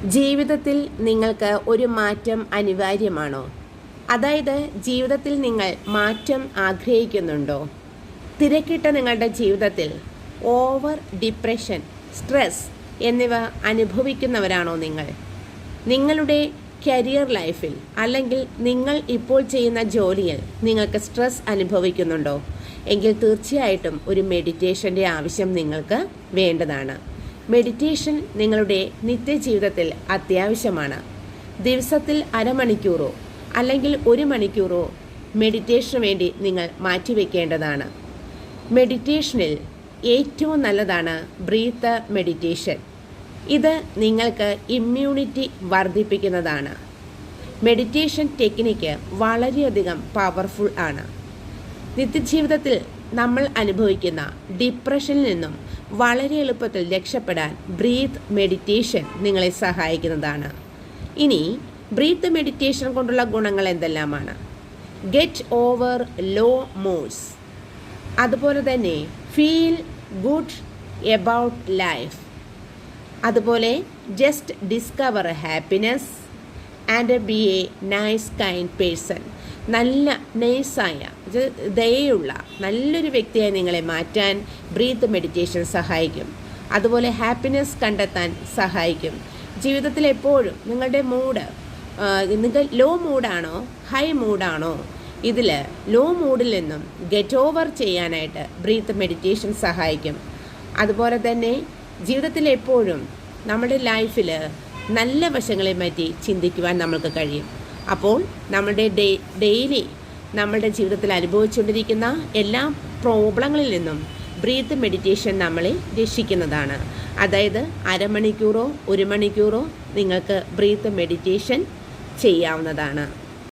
ജീവിതത്തിൽ നിങ്ങൾക്ക് ഒരു മാറ്റം അനിവാര്യമാണോ? അതായത് ജീവിതത്തിൽ നിങ്ങൾ മാറ്റം ആഗ്രഹിക്കുന്നുണ്ടോ? തിരക്കിട്ട നിങ്ങളുടെ ജീവിതത്തിൽ ഓവർ ഡിപ്രഷൻ, സ്ട്രെസ് എന്നിവ അനുഭവിക്കുന്നവരാണോ നിങ്ങൾ? നിങ്ങളുടെ കരിയർ ലൈഫിൽ അല്ലെങ്കിൽ നിങ്ങൾ ഇപ്പോൾ ചെയ്യുന്ന ജോലിയിൽ നിങ്ങൾക്ക് സ്ട്രെസ് അനുഭവിക്കുന്നുണ്ടോ? എങ്കിൽ തീർച്ചയായിട്ടും ഒരു മെഡിറ്റേഷൻ്റെ ആവശ്യം നിങ്ങൾക്ക് വേണ്ടതാണ്. മെഡിറ്റേഷൻ നിങ്ങളുടെ നിത്യജീവിതത്തിൽ അത്യാവശ്യമാണ്. ദിവസത്തിൽ അരമണിക്കൂറോ അല്ലെങ്കിൽ 1 മണിക്കൂറോ മെഡിറ്റേഷന് വേണ്ടി നിങ്ങൾ മാറ്റിവെക്കേണ്ടതാണ്. മെഡിറ്റേഷനിൽ ഏറ്റവും നല്ലതാണ് ബ്രീത്ത് മെഡിറ്റേഷൻ. ഇത് നിങ്ങൾക്ക് ഇമ്മ്യൂണിറ്റി വർദ്ധിപ്പിക്കുന്നതാണ്. മെഡിറ്റേഷൻ ടെക്നിക്ക് വളരെയധികം പവർഫുൾ ആണ്. നിത്യജീവിതത്തിൽ നമ്മൾ അനുഭവിക്കുന്ന ഡിപ്രഷനിൽ നിന്നും വളരെ എളുപ്പത്തിൽ രക്ഷപ്പെടാൻ ബ്രീത്ത് മെഡിറ്റേഷൻ നിങ്ങളെ സഹായിക്കുന്നതാണ്. ഇനി ബ്രീത്ത് മെഡിറ്റേഷൻ കൊണ്ടുള്ള ഗുണങ്ങൾ എന്തെല്ലാമാണ്? ഗെറ്റ് ഓവർ ലോ മൂഡ്സ്, അതുപോലെ തന്നെ ഫീൽ ഗുഡ് എബൌട്ട് ലൈഫ്, അതുപോലെ just discover happiness and B A nice kind person. നല്ല നൈസായ, ദയയുള്ള നല്ലൊരു വ്യക്തിയായി നിങ്ങളെ മാറ്റാൻ ബ്രീത്ത് മെഡിറ്റേഷൻ സഹായിക്കും. അതുപോലെ ഹാപ്പിനെസ് കണ്ടെത്താൻ സഹായിക്കും. ജീവിതത്തിൽ എപ്പോഴും നിങ്ങളുടെ മൂഡ്, നിങ്ങൾ ലോ മൂഡാണോ ഹൈ മൂഡാണോ, ഇതിൽ ലോ മൂഡിൽ നിന്നും ഗെറ്റ് ഓവർ ചെയ്യാനായിട്ട് ബ്രീത്ത് മെഡിറ്റേഷൻ സഹായിക്കും. അതുപോലെ തന്നെ ജീവിതത്തിൽ എപ്പോഴും നമ്മുടെ ലൈഫിൽ നല്ല വശങ്ങളെ പറ്റി ചിന്തിക്കുവാൻ നമ്മൾക്ക് കഴിയും. അപ്പോൾ നമ്മുടെ ഡെയിലി നമ്മുടെ ജീവിതത്തിൽ അനുഭവിച്ചുകൊണ്ടിരിക്കുന്ന എല്ലാ പ്രോബ്ലങ്ങളിൽ നിന്നും ബ്രീത്ത് മെഡിറ്റേഷൻ നമ്മളെ രക്ഷിക്കുന്നതാണ്. അതായത് അരമണിക്കൂറോ 1 മണിക്കൂറോ നിങ്ങൾക്ക് ബ്രീത്ത് മെഡിറ്റേഷൻ ചെയ്യാവുന്നതാണ്.